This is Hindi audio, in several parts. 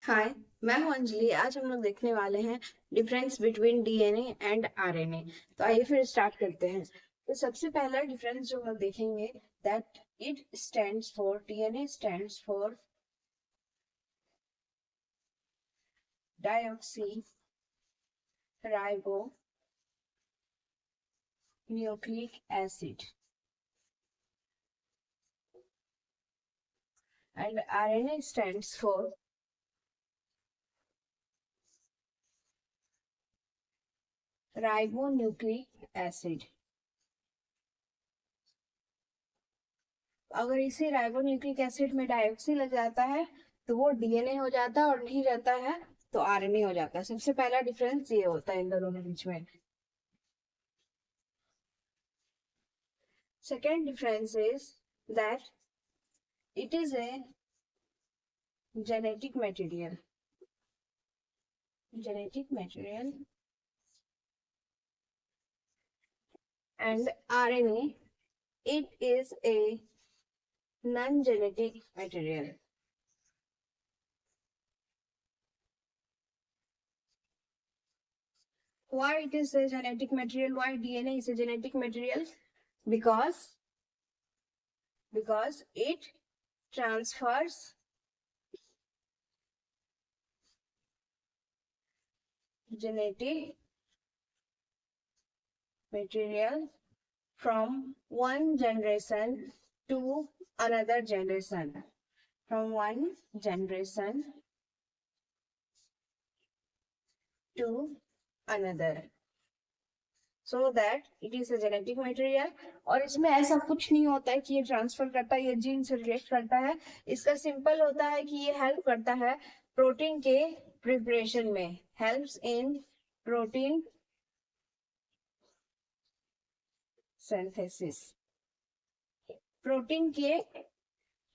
हाय, मैं हूं अंजलि। आज हम लोग देखने वाले हैं difference between DNA and RNA. तो आइए फिर स्टार्ट करते हैं। तो सबसे पहला डिफरेंस जो हम लोग देखेंगे that it stands for DNA stands for dioxy ribo nucleic acid and RNA stands for ribonucleic acid. अगर इसी राइबोन्यूक्लिक एसिड में डाइऑक्सी लग जाता है तो वो डीएनए हो जाता है, और नहीं रहता है तो आरएनए हो जाता है। सबसे पहला डिफरेंस ये होता है इन दोनों के बीच में। Second difference is that it is a genetic material. Genetic material and RNA, it is a non-genetic material. Why it is a genetic material? Why DNA is a genetic material? Because it transfers genetic material from one generation to another generation. From one generation to another, so that it is a genetic material. और इसमें ऐसा कुछ नहीं होता है कि ये ट्रांसफर करता है, ये जीन से रिलेट करता है। इसका सिंपल होता है कि ये हेल्प करता है प्रोटीन के प्रिपरेशन में, helps in protein synthesis. Protein के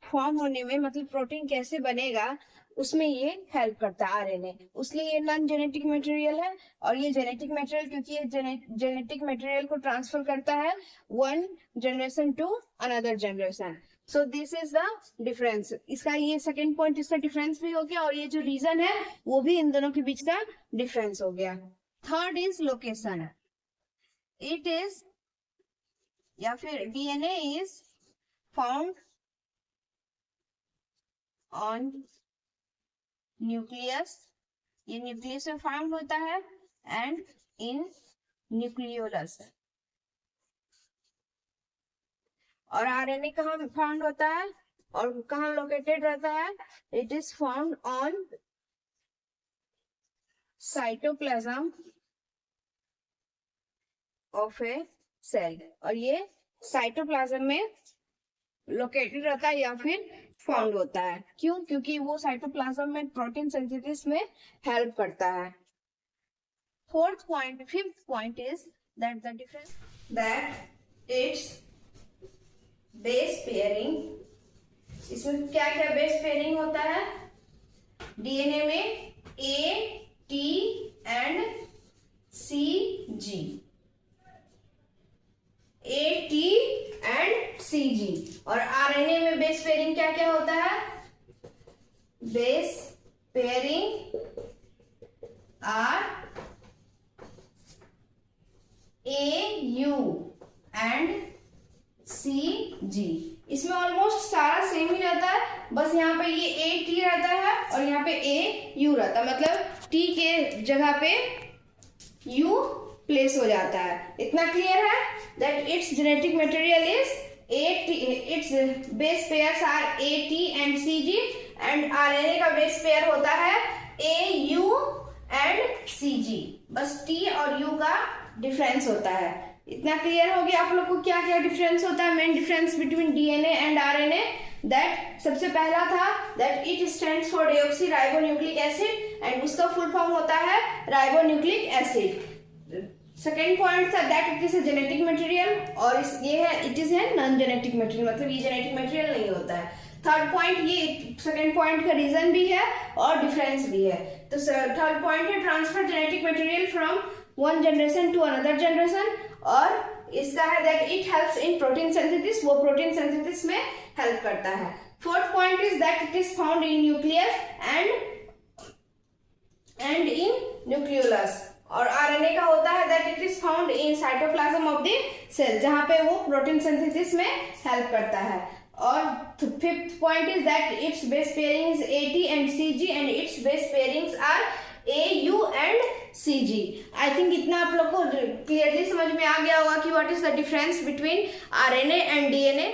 फॉर्म होने में, मतलब प्रोटीन कैसे बनेगा उसमें ये हेल्प करता है आरएनए। उसलिए ये नॉन जेनेटिक मटेरियल है। और ये जेनेटिक मटेरियल क्योंकि ये जेनेटिक मटेरियल को ट्रांसफर करता है one generation to another generation. So this is the difference. इसका ये सेकेंड पॉइंट, इसका डिफरेंस भी हो गया, और ये जो रीजन है वो भी इन दोनों के बीच का डिफरेंस हो गया। Third is location. It is, या फिर DNA is found on nucleus, ये न्यूक्लियस में फाउंड होता है, एंड इन न्यूक्लियोलस। और आरएनए कहाँ फाउंड होता है और कहाँ लोकेटेड रहता है? It is found on cytoplasm of a cell. और ये साइटोप्लाज्म में लोकेटेड रहता है या फिर फाउंड होता है। क्यों? क्योंकि वो साइटोप्लाज्म में प्रोटीन सिंथेसिस में हेल्प करता है। Fourth point, fifth point is that the difference that it's base pairing. इसमें क्या क्या बेस पेयरिंग होता है? डीएनए में A, T and C, G. A, T and C, G. और आरएनए में बेस पेयरिंग क्या क्या होता है? Base pairing are A, U and C, G. इसमें ऑलमोस्ट सारा सेम ही रहता है, बस यहाँ पे ये ए, टी रहता है और यहाँ पे ए, यू रहता है। मतलब टी के जगह पे यू प्लेस हो जाता है। इतना क्लियर है? That it's genetic material is its base pairs are A, T and C, G, and RNA का बेस पेयर होता है A, U and C, G। बस T और U का डिफरेंस होता है। इतना क्लियर हो गया आप लोग को क्या क्या डिफरेंस होता है, main difference between DNA and RNA. That सबसे पहला था that it stands for deoxy ribonucleic acid, and उसका फुल फॉर्म होता है राइबोन्यूक्लिक एसिड। सेकेंड पॉइंट था that it is a genetic material, और ये है it is a non genetic material, मतलब ये जेनेटिक मटेरियल नहीं होता है। थर्ड पॉइंट, ये सेकेंड पॉइंट का रीजन भी है और डिफरेंस भी है। तो थर्ड पॉइंट है transfer genetic material from one generation to another generation, और इसका है that it helps in protein synthesis, वो प्रोटीन सिंथेसिस में हेल्प करता है। Fourth point is that it is found in nucleus and nucleolus. और आरएनए का होता है that it is found in cytoplasm of the cell, जहां पे वो प्रोटीन सिंथेसिस में हेल्प करता है। और fifth point is that it's base pairing is AT and CG and its base pairings are AU and CG। I think इतना आप लोग को क्लियरली समझ में आ गया होगा कि what is the difference between RNA and DNA।